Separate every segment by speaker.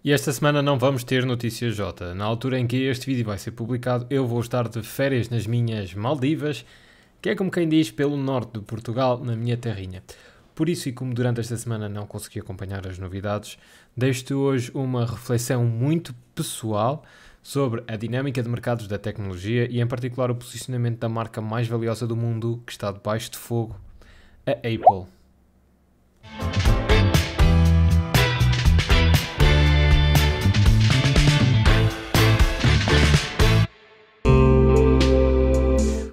Speaker 1: E esta semana não vamos ter notícias J. Na altura em que este vídeo vai ser publicado, eu vou estar de férias nas minhas Maldivas, que é como quem diz pelo norte de Portugal, na minha terrinha. Por isso, e como durante esta semana não consegui acompanhar as novidades, deixo-te hoje uma reflexão muito pessoal sobre a dinâmica de mercados da tecnologia e em particular o posicionamento da marca mais valiosa do mundo que está debaixo de fogo, a Apple.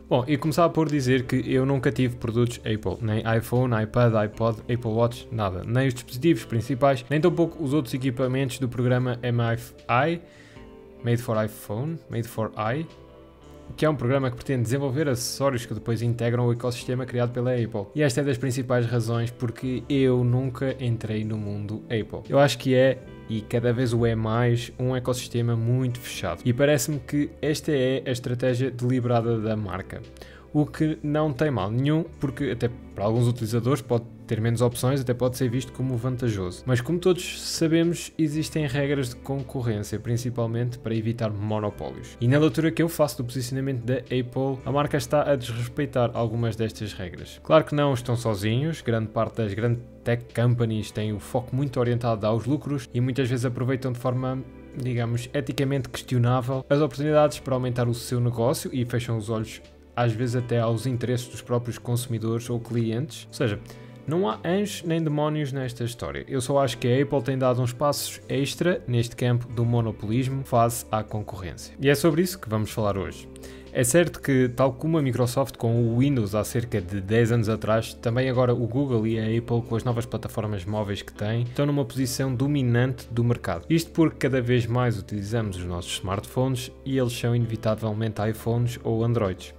Speaker 1: Bom, e começava por dizer que eu nunca tive produtos Apple, nem iPhone, iPad, iPod, Apple Watch, nada, nem os dispositivos principais, nem tampouco os outros equipamentos do programa MFI, Made for iPhone, Made for I, que é um programa que pretende desenvolver acessórios que depois integram o ecossistema criado pela Apple. E esta é das principais razões porque eu nunca entrei no mundo Apple. Eu acho que é, e cada vez o é mais, um ecossistema muito fechado. E parece-me que esta é a estratégia deliberada da marca. O que não tem mal nenhum, porque até para alguns utilizadores pode ter menos opções, até pode ser visto como vantajoso. Mas como todos sabemos, existem regras de concorrência, principalmente para evitar monopólios. E na leitura que eu faço do posicionamento da Apple, a marca está a desrespeitar algumas destas regras. Claro que não estão sozinhos, grande parte das grandes tech companies tem o foco muito orientado aos lucros e muitas vezes aproveitam de forma, digamos, eticamente questionável as oportunidades para aumentar o seu negócio e fecham os olhos às vezes até aos interesses dos próprios consumidores ou clientes. Ou seja, não há anjos nem demónios nesta história. Eu só acho que a Apple tem dado uns passos extra neste campo do monopolismo face à concorrência. E é sobre isso que vamos falar hoje. É certo que, tal como a Microsoft com o Windows há cerca de 10 anos atrás, também agora o Google e a Apple, com as novas plataformas móveis que têm, estão numa posição dominante do mercado. Isto porque cada vez mais utilizamos os nossos smartphones e eles são inevitavelmente iPhones ou Androids.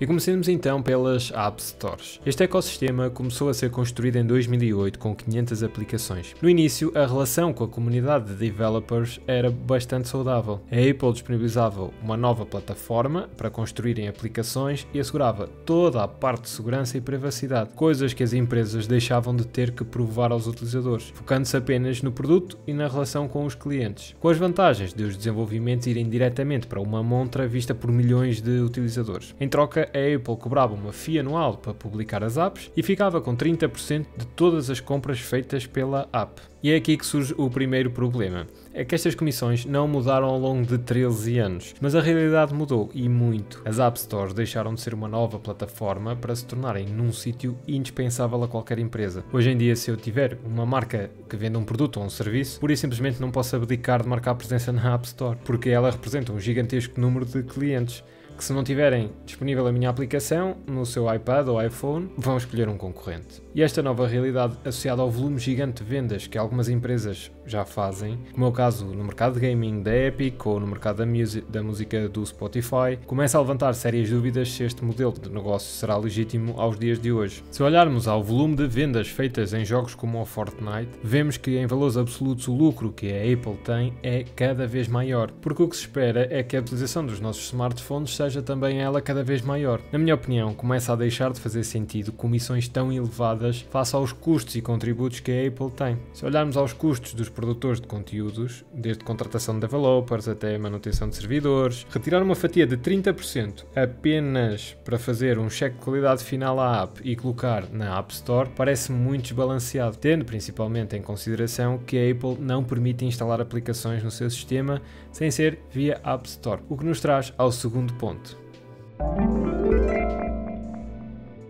Speaker 1: E comecemos então pelas App Stores. Este ecossistema começou a ser construído em 2008 com 500 aplicações. No início, a relação com a comunidade de developers era bastante saudável. A Apple disponibilizava uma nova plataforma para construírem aplicações e assegurava toda a parte de segurança e privacidade, coisas que as empresas deixavam de ter que provar aos utilizadores, focando-se apenas no produto e na relação com os clientes, com as vantagens de os desenvolvimentos irem diretamente para uma montra vista por milhões de utilizadores. Em troca, a Apple cobrava uma fee anual para publicar as apps e ficava com 30% de todas as compras feitas pela app. E é aqui que surge o primeiro problema. É que estas comissões não mudaram ao longo de 13 anos, mas a realidade mudou e muito. As App Stores deixaram de ser uma nova plataforma para se tornarem num sítio indispensável a qualquer empresa. Hoje em dia, se eu tiver uma marca que venda um produto ou um serviço, pura e simplesmente não posso abdicar de marcar presença na App Store, porque ela representa um gigantesco número de clientes que, se não tiverem disponível a minha aplicação no seu iPad ou iPhone, vão escolher um concorrente. E esta nova realidade, associada ao volume gigante de vendas que algumas empresas já fazem, como é o caso no mercado de gaming da Epic ou no mercado da música do Spotify, começa a levantar sérias dúvidas se este modelo de negócio será legítimo aos dias de hoje. Se olharmos ao volume de vendas feitas em jogos como o Fortnite, vemos que em valores absolutos o lucro que a Apple tem é cada vez maior, porque o que se espera é que a utilização dos nossos smartphones seja também ela cada vez maior. Na minha opinião, começa a deixar de fazer sentido comissões tão elevadas face aos custos e contributos que a Apple tem. Se olharmos aos custos dos produtores de conteúdos, desde contratação de developers até manutenção de servidores, retirar uma fatia de 30% apenas para fazer um cheque de qualidade final à app e colocar na App Store parece muito desbalanceado, tendo principalmente em consideração que a Apple não permite instalar aplicações no seu sistema sem ser via App Store, o que nos traz ao segundo ponto.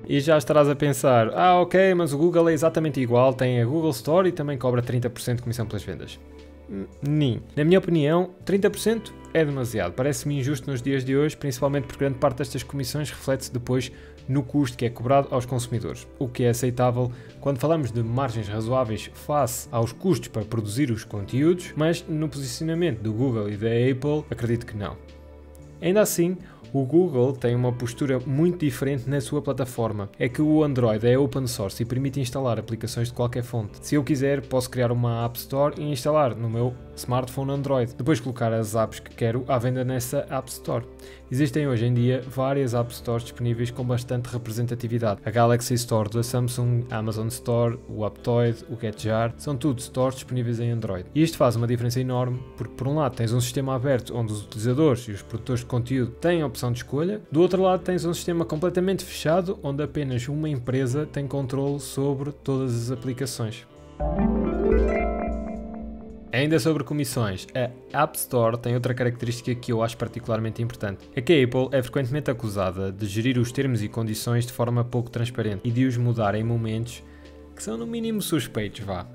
Speaker 1: E já estarás a pensar, ok, mas o Google é exatamente igual, tem a Google Store e também cobra 30% de comissão pelas vendas. Nem. Na minha opinião, 30% é demasiado. Parece-me injusto nos dias de hoje, principalmente porque grande parte destas comissões reflete-se depois no custo que é cobrado aos consumidores, o que é aceitável quando falamos de margens razoáveis face aos custos para produzir os conteúdos, mas no posicionamento do Google e da Apple, acredito que não. Ainda assim, o Google tem uma postura muito diferente na sua plataforma. É que o Android é open source e permite instalar aplicações de qualquer fonte. Se eu quiser, posso criar uma App Store e instalar no meu smartphone Android, depois colocar as apps que quero à venda nessa App Store. Existem hoje em dia várias App Stores disponíveis com bastante representatividade. A Galaxy Store da Samsung, a Amazon Store, o Aptoide, o GetJar, são tudo stores disponíveis em Android. E isto faz uma diferença enorme porque, por um lado, tens um sistema aberto onde os utilizadores e os produtores de conteúdo têm a opção de escolha, do outro lado tens um sistema completamente fechado onde apenas uma empresa tem controle sobre todas as aplicações. Ainda sobre comissões, a App Store tem outra característica que eu acho particularmente importante. É que a Apple é frequentemente acusada de gerir os termos e condições de forma pouco transparente e de os mudar em momentos que são no mínimo suspeitos, vá.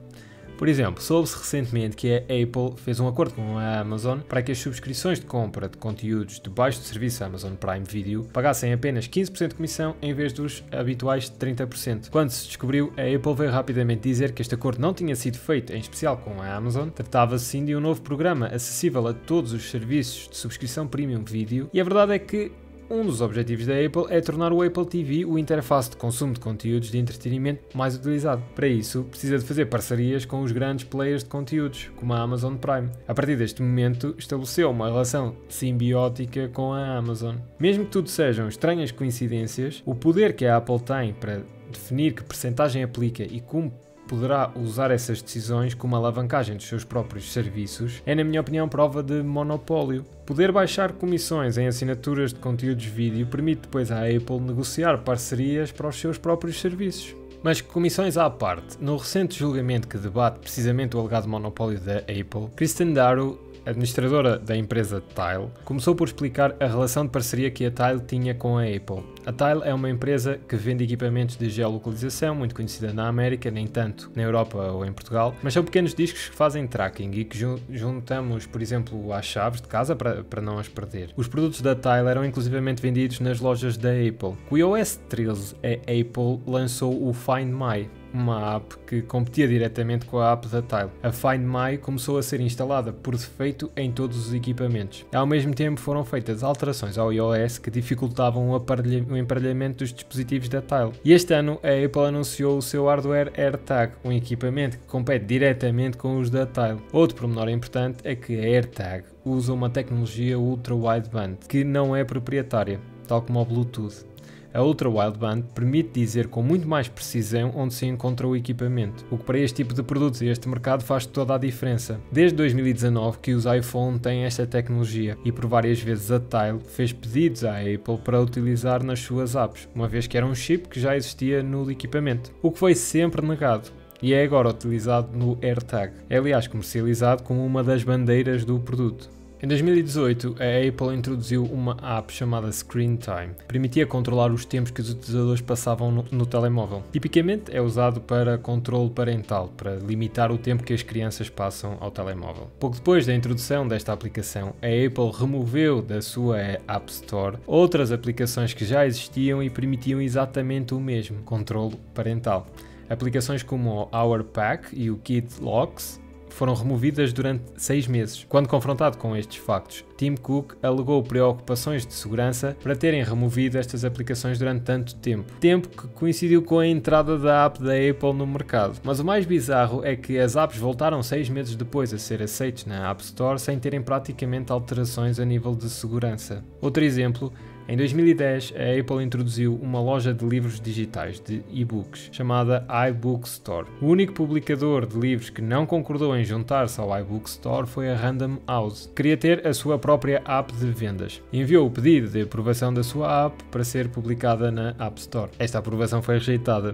Speaker 1: Por exemplo, soube-se recentemente que a Apple fez um acordo com a Amazon para que as subscrições de compra de conteúdos debaixo do serviço Amazon Prime Video pagassem apenas 15% de comissão em vez dos habituais 30%. Quando se descobriu, a Apple veio rapidamente dizer que este acordo não tinha sido feito, em especial com a Amazon. Tratava-se sim de um novo programa acessível a todos os serviços de subscrição Premium Video, e a verdade é que um dos objetivos da Apple é tornar o Apple TV o interface de consumo de conteúdos de entretenimento mais utilizado. Para isso, precisa de fazer parcerias com os grandes players de conteúdos, como a Amazon Prime. A partir deste momento, estabeleceu uma relação simbiótica com a Amazon. Mesmo que tudo sejam estranhas coincidências, o poder que a Apple tem para definir que percentagem aplica e como poderá usar essas decisões como alavancagem dos seus próprios serviços é, na minha opinião, prova de monopólio. Poder baixar comissões em assinaturas de conteúdos vídeo permite depois à Apple negociar parcerias para os seus próprios serviços. Mas comissões à parte, no recente julgamento que debate precisamente o alegado monopólio da Apple, Kristen Darrow, administradora da empresa Tile, começou por explicar a relação de parceria que a Tile tinha com a Apple. A Tile é uma empresa que vende equipamentos de geolocalização, muito conhecida na América, nem tanto na Europa ou em Portugal, mas são pequenos discos que fazem tracking e que juntamos, por exemplo, às chaves de casa para não as perder. Os produtos da Tile eram inclusivamente vendidos nas lojas da Apple. Com o iOS 13, a Apple lançou o Find My, uma app que competia diretamente com a app da Tile. A Find My começou a ser instalada por defeito em todos os equipamentos. Ao mesmo tempo foram feitas alterações ao iOS que dificultavam o emparelhamento dos dispositivos da Tile. E este ano a Apple anunciou o seu hardware AirTag, um equipamento que compete diretamente com os da Tile. Outro pormenor importante é que a AirTag usa uma tecnologia ultra-wideband que não é proprietária, tal como o Bluetooth. A Ultra Wideband permite dizer com muito mais precisão onde se encontra o equipamento, o que para este tipo de produtos e este mercado faz toda a diferença. Desde 2019 que os iPhone têm esta tecnologia e por várias vezes a Tile fez pedidos à Apple para utilizar nas suas apps, uma vez que era um chip que já existia no equipamento, o que foi sempre negado. E é agora utilizado no AirTag. É aliás comercializado como uma das bandeiras do produto. Em 2018, a Apple introduziu uma app chamada Screen Time, que permitia controlar os tempos que os utilizadores passavam no telemóvel. Tipicamente é usado para controle parental, para limitar o tempo que as crianças passam ao telemóvel. Pouco depois da introdução desta aplicação, a Apple removeu da sua App Store outras aplicações que já existiam e permitiam exatamente o mesmo, controle parental. Aplicações como o Hour Pack e o Kid Locks foram removidas durante 6 meses. Quando confrontado com estes factos, Tim Cook alegou preocupações de segurança para terem removido estas aplicações durante tanto tempo. Tempo que coincidiu com a entrada da app da Apple no mercado. Mas o mais bizarro é que as apps voltaram 6 meses depois a ser aceites na App Store sem terem praticamente alterações a nível de segurança. Outro exemplo: em 2010, a Apple introduziu uma loja de livros digitais de e-books chamada iBook Store. O único publicador de livros que não concordou em juntar-se ao iBook Store foi a Random House. Queria ter a sua própria app de vendas. Enviou o pedido de aprovação da sua app para ser publicada na App Store. Esta aprovação foi rejeitada,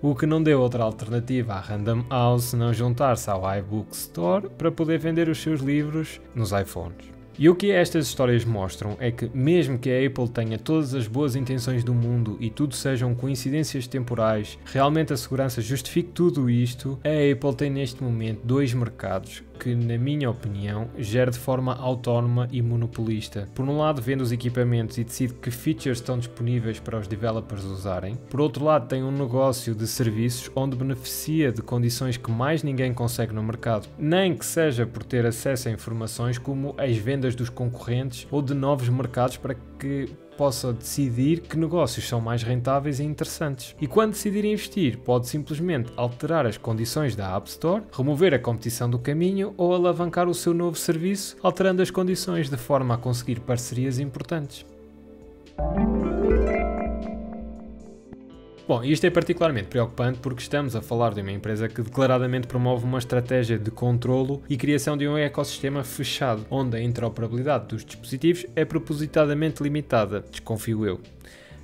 Speaker 1: o que não deu outra alternativa à Random House senão juntar-se ao iBook Store para poder vender os seus livros nos iPhones. E o que estas histórias mostram é que, mesmo que a Apple tenha todas as boas intenções do mundo e tudo sejam coincidências temporais, realmente a segurança justifique tudo isto, a Apple tem neste momento dois mercados que, na minha opinião, gera de forma autónoma e monopolista. Por um lado, vende os equipamentos e decide que features estão disponíveis para os developers usarem. Por outro lado, tem um negócio de serviços onde beneficia de condições que mais ninguém consegue no mercado, nem que seja por ter acesso a informações como as vendas vendas dos concorrentes ou de novos mercados para que possa decidir que negócios são mais rentáveis e interessantes. E quando decidir investir, pode simplesmente alterar as condições da App Store, remover a competição do caminho ou alavancar o seu novo serviço, alterando as condições de forma a conseguir parcerias importantes. Bom, isto é particularmente preocupante porque estamos a falar de uma empresa que declaradamente promove uma estratégia de controlo e criação de um ecossistema fechado, onde a interoperabilidade dos dispositivos é propositadamente limitada, desconfio eu.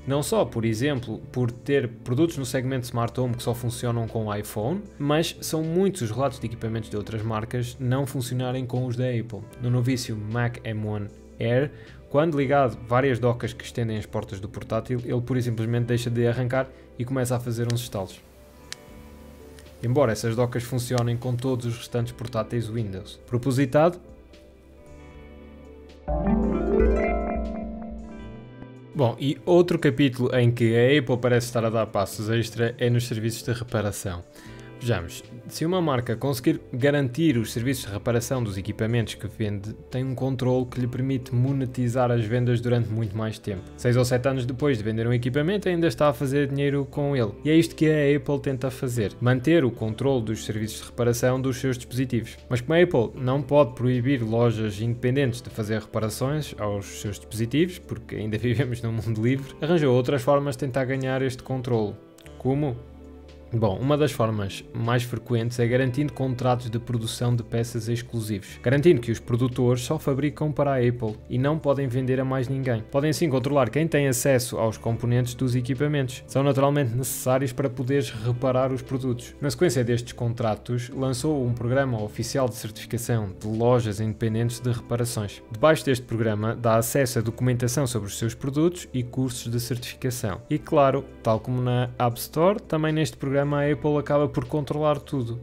Speaker 1: Não só, por exemplo, por ter produtos no segmento Smart Home que só funcionam com o iPhone, mas são muitos os relatos de equipamentos de outras marcas não funcionarem com os da Apple. No novício Mac M1 Air, quando ligado várias docas que estendem as portas do portátil, ele pura e simplesmente deixa de arrancar e começa a fazer uns estalos. Embora essas docas funcionem com todos os restantes portáteis Windows. Propositado? Bom, e outro capítulo em que a Apple parece estar a dar passos extra é nos serviços de reparação. Vejamos, se uma marca conseguir garantir os serviços de reparação dos equipamentos que vende, tem um controle que lhe permite monetizar as vendas durante muito mais tempo. 6 ou 7 anos depois de vender um equipamento, ainda está a fazer dinheiro com ele. E é isto que a Apple tenta fazer, manter o controle dos serviços de reparação dos seus dispositivos. Mas como a Apple não pode proibir lojas independentes de fazer reparações aos seus dispositivos, porque ainda vivemos num mundo livre, arranjou outras formas de tentar ganhar este controle. Como? Bom, uma das formas mais frequentes é garantindo contratos de produção de peças exclusivos, garantindo que os produtores só fabricam para a Apple e não podem vender a mais ninguém. Podem sim controlar quem tem acesso aos componentes dos equipamentos. São naturalmente necessários para poderes reparar os produtos. Na sequência destes contratos, lançou um programa oficial de certificação de lojas independentes de reparações. Debaixo deste programa dá acesso a documentação sobre os seus produtos e cursos de certificação. E claro, tal como na App Store, também neste programa a Apple acaba por controlar tudo.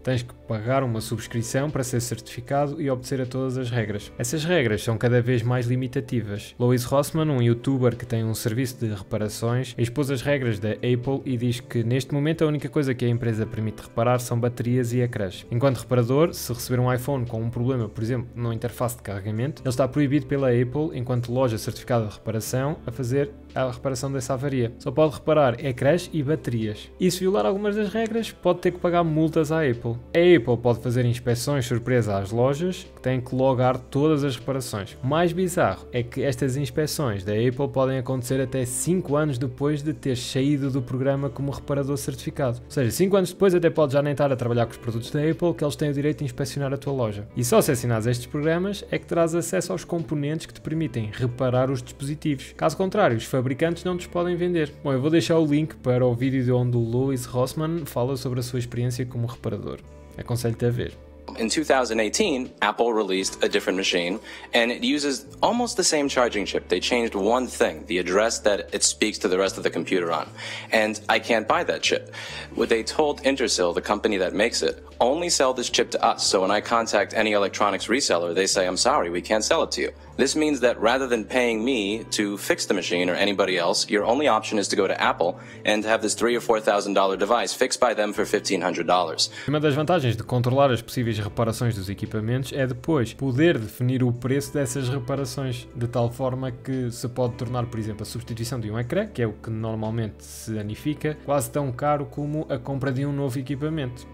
Speaker 1: Tens que pagar uma subscrição para ser certificado e obedecer a todas as regras. Essas regras são cada vez mais limitativas. Louis Rossmann, um youtuber que tem um serviço de reparações, expôs as regras da Apple e diz que neste momento a única coisa que a empresa permite reparar são baterias e ecrãs. Enquanto reparador, se receber um iPhone com um problema, por exemplo, na interface de carregamento, ele está proibido pela Apple, enquanto loja certificada de reparação, a fazer a reparação dessa avaria. Só pode reparar ecrãs e baterias. E se violar algumas das regras, pode ter que pagar multas à Apple. A Apple pode fazer inspeções surpresa às lojas, que têm que logar todas as reparações. O mais bizarro é que estas inspeções da Apple podem acontecer até 5 anos depois de ter saído do programa como reparador certificado. Ou seja, 5 anos depois até pode já nem estar a trabalhar com os produtos da Apple, que eles têm o direito de inspecionar a tua loja. E só se assinares estes programas é que terás acesso aos componentes que te permitem reparar os dispositivos. Caso contrário, os fabricantes não te podem vender. Bom, eu vou deixar o link para o vídeo de onde o Louis Rossmann fala sobre a sua experiência como reparador. Aconselho-te a ver.
Speaker 2: In 2018, Apple released a different machine, and it uses almost the same charging chip. They changed one thing, the address that it speaks to the rest of the computer on. And I can't buy that chip. What they told Intersil, the company that makes it, only sell this chip to us. So when I contact any electronics reseller, they say, I'm sorry, we can't sell it to you. This means that rather than paying me to fix the machine or anybody else, your only option is to go to Apple and have this $3,000 or $4,000 device fixed by them for $1,500.
Speaker 1: Uma das vantagens de controlar as possíveis reparações dos equipamentos é depois poder definir o preço dessas reparações, de tal forma que se pode tornar, por exemplo, a substituição de um ecrã, que é o que normalmente se danifica, quase tão caro como a compra de um novo equipamento.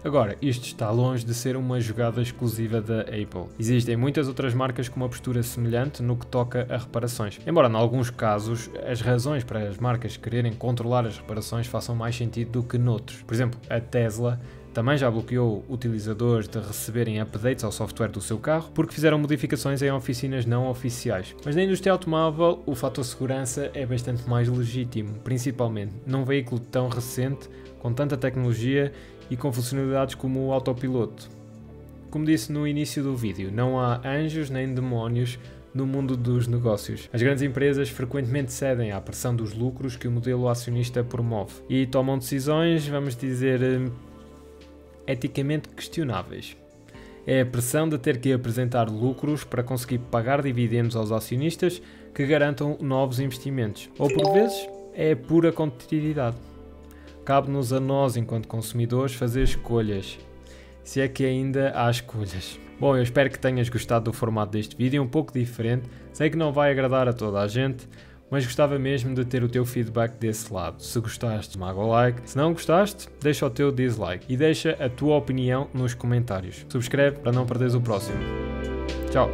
Speaker 1: Agora, isto está longe de ser uma jogada exclusiva da Apple. Existem muitas outras marcas com uma postura semelhante no que toca a reparações. Embora, em alguns casos, as razões para as marcas quererem controlar as reparações façam mais sentido do que noutros. Por exemplo, a Tesla também já bloqueou utilizadores de receberem updates ao software do seu carro porque fizeram modificações em oficinas não oficiais. Mas na indústria automóvel, o fator segurança é bastante mais legítimo, principalmente num veículo tão recente, com tanta tecnologia e com funcionalidades como o autopiloto. Como disse no início do vídeo, não há anjos nem demónios no mundo dos negócios. As grandes empresas frequentemente cedem à pressão dos lucros que o modelo acionista promove e tomam decisões, vamos dizer, eticamente questionáveis. É a pressão de ter que apresentar lucros para conseguir pagar dividendos aos acionistas que garantam novos investimentos. Ou por vezes é pura competitividade. Cabe-nos a nós, enquanto consumidores, fazer escolhas. se é que ainda há escolhas. Bom, eu espero que tenhas gostado do formato deste vídeo, um pouco diferente, sei que não vai agradar a toda a gente, mas gostava mesmo de ter o teu feedback desse lado. Se gostaste, esmaga o like, se não gostaste, deixa o teu dislike e deixa a tua opinião nos comentários. Subscreve para não perderes o próximo. Tchau!